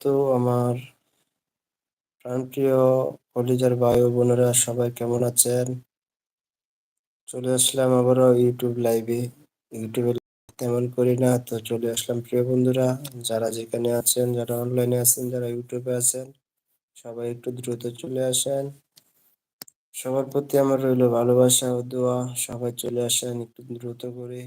তো আমার প্রাণপ্রিয় কলিজার ভাই ও বোনেরা সবাই কেমন আছেন? চলে আসলাম আবারও ইউটিউব লাইভে। ইউটিউবে তেমন করি না, তো চলে আসলাম প্রিয় বন্ধুরা। যারা যেখানে আছেন, যারা অনলাইনে আছেন, যারা ইউটিউবে আছেন, সবাই একটু দ্রুত চলে আসেন। সবার প্রতি আমার রইল ভালোবাসা ও দোয়া। সবাই চলে আসেন একটু দ্রুত করে।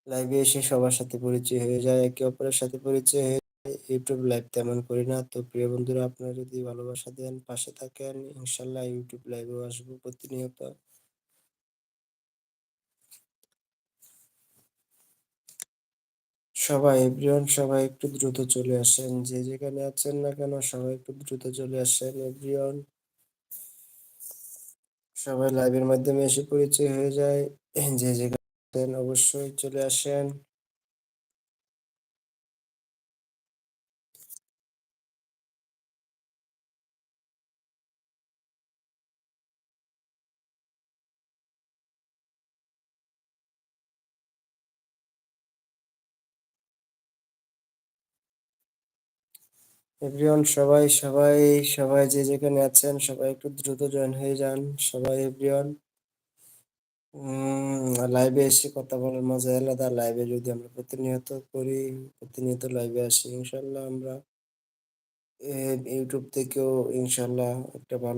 লাইভে এসে সবার সাথে পরিচয় হয়ে যায়, একে অপরের সাথে পরিচয় হয়ে যায়। ইউটিউব লাইভ তেমন করি না, তো প্রিয় বন্ধুরা আপনারা যদি ভালোবাসা দেন, পাশে থাকেন, ইনশাল্লাহ ইউটিউব লাইভেও আসবো প্রতিনিয়ত। সবাই এভরিওয়ান সবাই একটু দ্রুত চলে আসেন, যে যেখানে আছেন না কেন সবাই একটু দ্রুত চলে আসেন এভরিওয়ান। সবাই লাইভের মাধ্যমে এসে পরিচয় হয়ে যায়, যে যেখানে আছেন অবশ্যই চলে আসেন। এভরিওয়ান সবাই সবাই সবাই যে যেখানে আছেন সবাই একটু দ্রুত জয়েন হয়ে যান। সবাই এভরিওয়ান লাইভে এসে কথা বলার মজা আলাদা। লাইভে যদি আমরা প্রতিনিয়ত করি, প্রতিনিয়ত লাইভে আসি, ইনশাল্লাহ আমরা ইউটিউব থেকেও ইনশাল্লাহ একটা ভালো